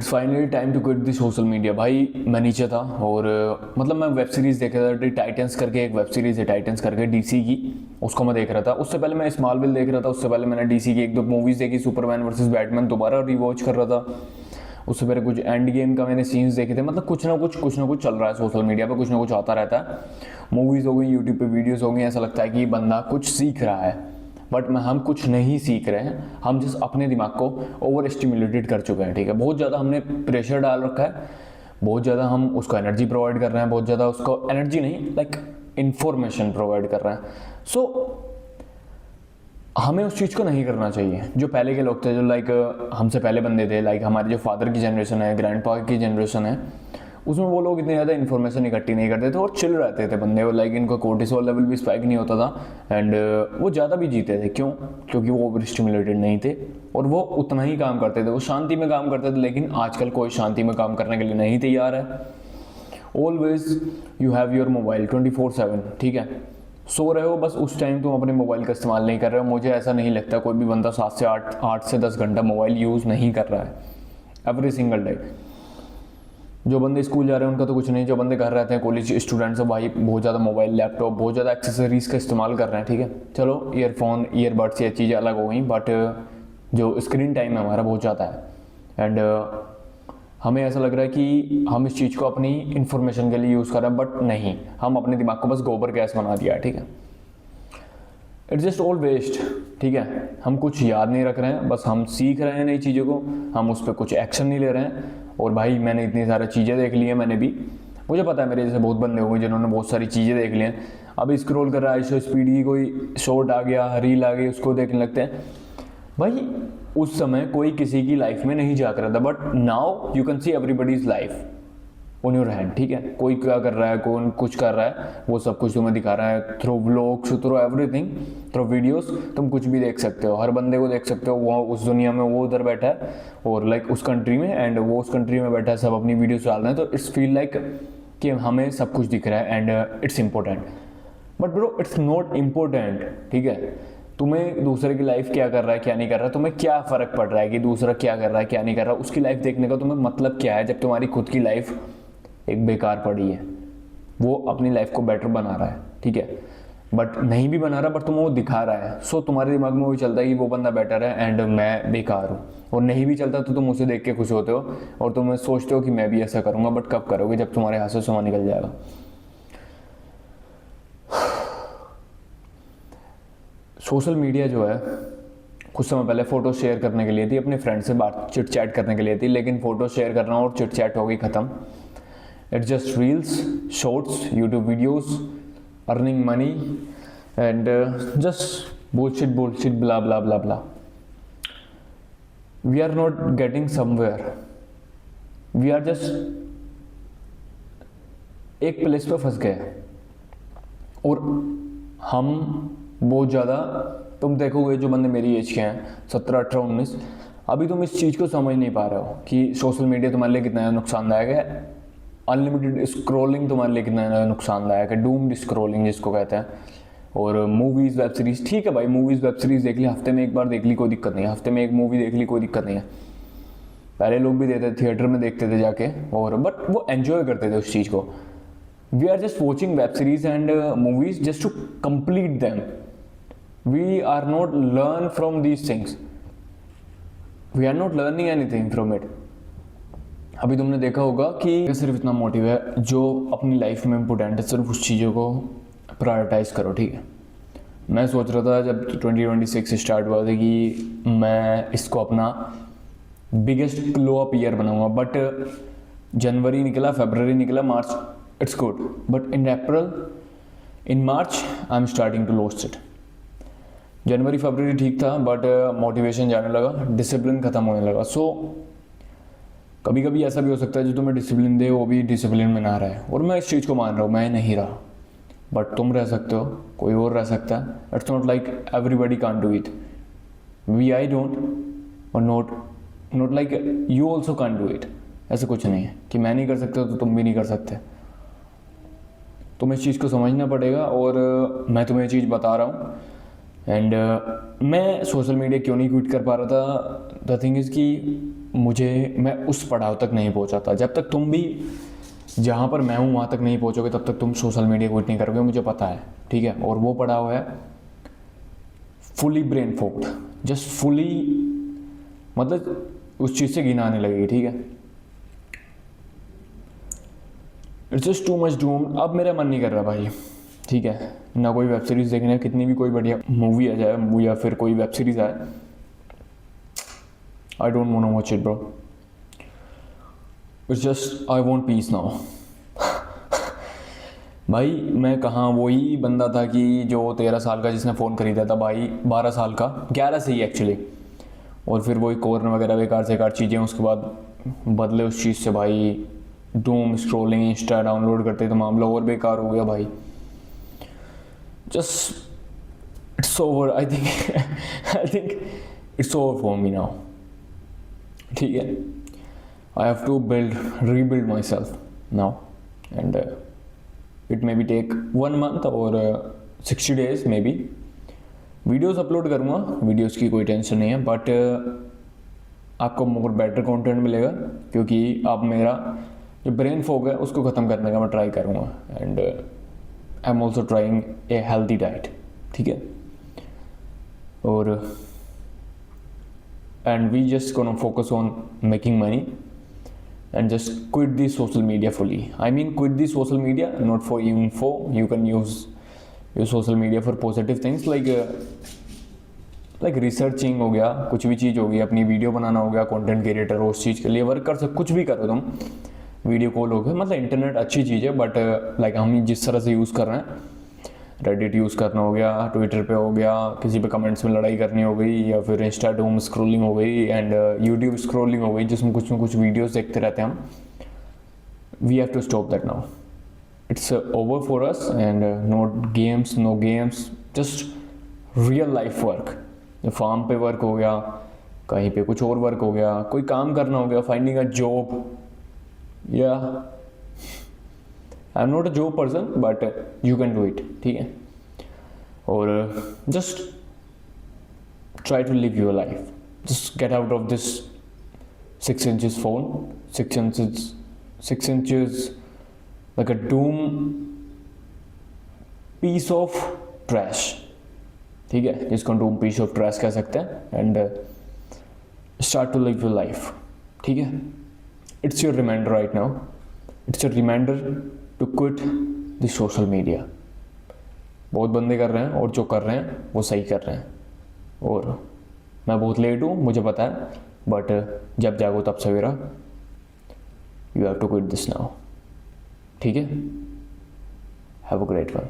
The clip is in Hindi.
Finally time to quit the social media. भाई मैं नीचे था और मतलब मैं वेब सीरीज़ देख रहा था, टाइटन्स करके एक वेब सीरीज़ है, टाइटन्स करके डीसी की, उसको मैं देख रहा था। उससे पहले मैं स्मॉलविल देख रहा था, उससे पहले मैंने डीसी की एक दो मूवीज़ देखी, सुपरमैन वर्सेस बैटमैन दोबारा रिवॉच कर रहा था। उससे पहले कुछ एंड गेम का मैंने सीन्स देखे थे। मतलब कुछ ना कुछ चल रहा है सोशल मीडिया पे, कुछ ना कुछ आता रहता है। मूवीज़ हो गई, यूट्यूब पे वीडियोज़ हो गई, ऐसा लगता है कि बंदा कुछ सीख रहा है, बट हम कुछ नहीं सीख रहे हैं। हम जिस अपने दिमाग को ओवर स्टिमुलेटेड कर चुके हैं, ठीक है। बहुत ज़्यादा हमने प्रेशर डाल रखा है, बहुत ज़्यादा हम उसको एनर्जी प्रोवाइड कर रहे हैं, बहुत ज़्यादा उसको एनर्जी नहीं लाइक इंफॉर्मेशन प्रोवाइड कर रहे हैं। सो हमें उस चीज़ को नहीं करना चाहिए। जो पहले के लोग थे, जो लाइक हमसे पहले बंदे थे, लाइक हमारे जो फादर की जनरेशन है, ग्रैंड पा की जनरेशन है, उसमें वो लोग इतनी ज़्यादा इन्फॉर्मेशन इकट्ठी नहीं करते थे और चिल रहते थे बंदे। और लाइक इनको कोर्टिसोल लेवल भी स्पाइक नहीं होता था एंड वो ज़्यादा भी जीते थे। क्यों? क्योंकि वो ओवर स्टिमुलेटेड नहीं थे और वो उतना ही काम करते थे, वो शांति में काम करते थे। लेकिन आजकल कोई शांति में काम करने के लिए नहीं तैयार है। Always you have your mobile 24/7, ठीक है। सो रहे हो, बस उस टाइम तुम अपने मोबाइल का इस्तेमाल नहीं कर रहे हो। मुझे ऐसा नहीं लगता कोई भी बंदा 7 से 8 से 10 घंटा मोबाइल यूज़ नहीं कर रहा है एवरी सिंगल डे। जो बंदे स्कूल जा रहे हैं उनका तो कुछ नहीं, जो बंदे घर रहते हैं, कॉलेज स्टूडेंट्स, भाई बहुत ज़्यादा मोबाइल, लैपटॉप, बहुत ज़्यादा एक्सेसरीज का इस्तेमाल कर रहे हैं, ठीक है। चलो ईयरफोन, ईयरबड्स, ये चीज़ें अलग हो गई, बट जो स्क्रीन टाइम है हमारा बहुत ज़्यादा है। एंड हमें ऐसा लग रहा है कि हम इस चीज़ को अपनी इंफॉर्मेशन के लिए यूज़ कर रहे हैं, बट नहीं, हम अपने दिमाग को बस गोबर गैस बना दिया है, ठीक है। इट्स जस्ट ऑल वेस्ट, ठीक है। हम कुछ याद नहीं रख रहे हैं, बस हम सीख रहे हैं नई चीज़ों को, हम उस पर कुछ एक्शन नहीं ले रहे हैं। और भाई मैंने इतनी सारी चीज़ें देख ली हैं, मैंने भी, मुझे पता है मेरे जैसे बहुत बंदे होंगे जिन्होंने बहुत सारी चीज़ें देख ली हैं। अभी स्क्रॉल कर रहा है, स्पीड की कोई शॉर्ट आ गया, रील आ गई, उसको देखने लगते हैं। भाई उस समय कोई किसी की लाइफ में नहीं झाँक रहा था, but now you can see everybody's life on your hand, ठीक है। कोई क्या कर रहा है, कौन कुछ कर रहा है, वो सब कुछ तुम्हें दिखा रहा है through vlogs, through everything, through videos. तुम कुछ भी देख सकते हो, हर बंदे को देख सकते हो। वो उस दुनिया में, वो उधर बैठा है और लाइक उस कंट्री में, एंड वो उस कंट्री में बैठा है, सब अपनी वीडियोस डाल रहे हैं। तो इट्स फील लाइक कि हमें सब कुछ दिख रहा है and it's important, but bro it's not important, ठीक है। तुम्हें दूसरे की लाइफ क्या कर रहा है, क्या नहीं कर रहा है, तुम्हें क्या फ़र्क पड़ रहा है कि दूसरा क्या कर रहा है, क्या नहीं कर रहा है, उसकी लाइफ देखने का तुम्हें मतलब क्या है, जब तुम्हारी खुद की लाइफ एक बेकार पड़ी है। वो अपनी लाइफ को बेटर बना रहा है, ठीक है, बट नहीं भी बना रहा, बट तुम्हें वो दिखा रहा है। सो तुम्हारे दिमाग में वो चलता है कि वो बंदा बेटर है एंड मैं बेकार हूँ। और नहीं भी चलता तो तुम उसे देख के खुश होते हो और तुम सोचते हो कि मैं भी ऐसा करूँगा, बट कब करोगे? जब तुम्हारे हाथ से सोना निकल जाएगा। सोशल मीडिया जो है कुछ समय पहले फ़ोटो शेयर करने के लिए थी, अपने फ्रेंड से बात चिट चैट करने के लिए थी, लेकिन फ़ोटो शेयर करना और चिट चैट हो गई ख़त्म। It's just reels, shorts, YouTube videos, earning money, and just bullshit, blah blah blah blah. We are not getting somewhere. We are just एक प्लेस पे फंस गए और हम बहुत ज़्यादा, तुम देखोगे जो बंदे मेरी एज के हैं, 17, 18, 19, अभी तुम इस चीज़ को समझ नहीं पा रहे हो कि सोशल मीडिया तुम्हारे लिए कितना नुकसानदायक है। अनलिमिटेड स्क्रॉलिंग तुम्हारे लिए कितना नुकसानदायक है, डूम्ड स्क्रॉलिंग जिसको कहते हैं। और मूवीज़, वेब सीरीज़, ठीक है भाई, मूवीज़ वेब सीरीज़ देख ली, हफ्ते में एक बार देख ली, कोई दिक्कत नहीं है। हफ्ते में एक मूवी देख ली, कोई दिक्कत नहीं है। पहले लोग भी देते थे, थिएटर में देखते थे जाके, और बट वो एन्जॉय करते थे उस चीज़ को। We are just watching web series and movies just to complete them. We are not learn from these things, we are not learning anything from it. अभी तुमने देखा होगा कि सिर्फ इतना मोटिव है जो अपनी लाइफ में इम्पोर्टेंट है, सिर्फ उस चीज़ों को प्रायोरिटाइज करो, ठीक है। मैं सोच रहा था जब 2026 स्टार्ट हुआ था कि मैं इसको अपना बिगेस्ट ग्लो अप ईयर बनाऊंगा, बट जनवरी निकला, फरवरी निकला, मार्च, it's good, but in April, in March I am starting to lost it. जनवरी फरवरी ठीक था, बट मोटिवेशन जाने लगा, डिसिप्लिन ख़त्म होने लगा। सो कभी कभी ऐसा भी हो सकता है जो तुम्हें डिसिप्लिन दे वो भी डिसिप्लिन में ना रहे, और मैं इस चीज़ को मान रहा हूँ, मैं नहीं रहा, बट तुम रह सकते हो, कोई और रह सकता है। It's not like everybody can't do it, we I don't, और not like you also can't do it. ऐसा कुछ नहीं है कि मैं नहीं कर सकता तो तुम भी नहीं कर सकते। तुम्हें इस चीज़ को समझना पड़ेगा, और मैं तुम्हें ये चीज़ बता रहा हूँ। एंड मैं सोशल मीडिया क्यों नहीं क्विट कर पा रहा था, द थिंग इज़ कि मैं उस पड़ाव तक नहीं पहुंचा था। जब तक तुम भी जहाँ पर मैं हूँ वहाँ तक नहीं पहुँचोगे तब तक तुम सोशल मीडिया क्विट नहीं करोगे, मुझे पता है, ठीक है। और वो पड़ाव है फुली ब्रेन फोक्ड, जस्ट फुली, मतलब उस चीज़ से घिन आने लगेगी, ठीक है। It's just too much Doom. अब मेरा मन नहीं कर रहा भाई, ठीक है, ना कोई वेब सीरीज़ देखने, कितनी भी कोई बढ़िया मूवी आ जाए या फिर कोई वेब सीरीज़ आए, I don't want to watch it bro. It's just I want peace now. भाई मैं कहाँ वही बंदा था कि जो 13 साल का जिसने फ़ोन खरीदा था भाई, 12 साल का, 11 से ही एक्चुअली, और फिर वही कॉर्न वगैरह बेकार से बेकार चीज़ें, उसके बाद बदले उस चीज़ से भाई डूम स्क्रॉलिंग, इंस्टा डाउनलोड करते तो मामला और बेकार हो गया भाई। Just it's over, I think it's over for me now, ठीक है। I have to rebuild my self now, and it may be take 1 month और 60 days maybe. Videos upload करूँगा, वीडियोज़ की कोई टेंशन नहीं है, बट आपको मोर बेटर कंटेंट मिलेगा, क्योंकि आप मेरा जो ब्रेन फॉग है उसको ख़त्म करने का मैं ट्राई करूँगा। And I am also trying a healthy diet, ठीक है। और and we just gonna focus on making money and just quit the social media fully. I mean quit the social media not for info. You can use your social media for positive things like researching हो गया, कुछ भी चीज़ हो गई, अपनी वीडियो बनाना हो गया, कंटेंट क्रिएटर हो, उस चीज़ के लिए वर्क कर सकते, कुछ भी करो तुम, वीडियो कॉल हो गया, मतलब इंटरनेट अच्छी चीज़ है, बट लाइक हम जिस तरह से यूज़ कर रहे हैं, रेडिट यूज़ करना हो गया, ट्विटर पे हो गया, किसी पे कमेंट्स में लड़ाई करनी हो गई, या फिर इंस्टा डूम स्क्रॉलिंग हो गई, एंड यूट्यूब स्क्रॉलिंग हो गई, जिसमें कुछ वीडियोस देखते रहते हैं हम। We have to stop that now, it's over for us, and no games, just real life work. Farm पे वर्क हो गया, कहीं पे कुछ और वर्क हो गया, कोई काम करना हो गया, फाइंडिंग अ जॉब, या I am not a job person but you can do it, ठीक है। और just try to live your life, just get out of this 6 inches phone, 6 inches like a doom piece of trash, ठीक है, जिसको डूम पीस ऑफ ट्रैश कह सकते हैं। And start to live your life, ठीक है। It's your reminder right now, it's your reminder to quit the social media. बहुत बंदे कर रहे हैं, और जो कर रहे हैं वो सही कर रहे हैं, और मैं बहुत लेट हूँ मुझे पता है, बट जब जागो तब सवेरा। You have to quit this now, ठीक है। Have a great one.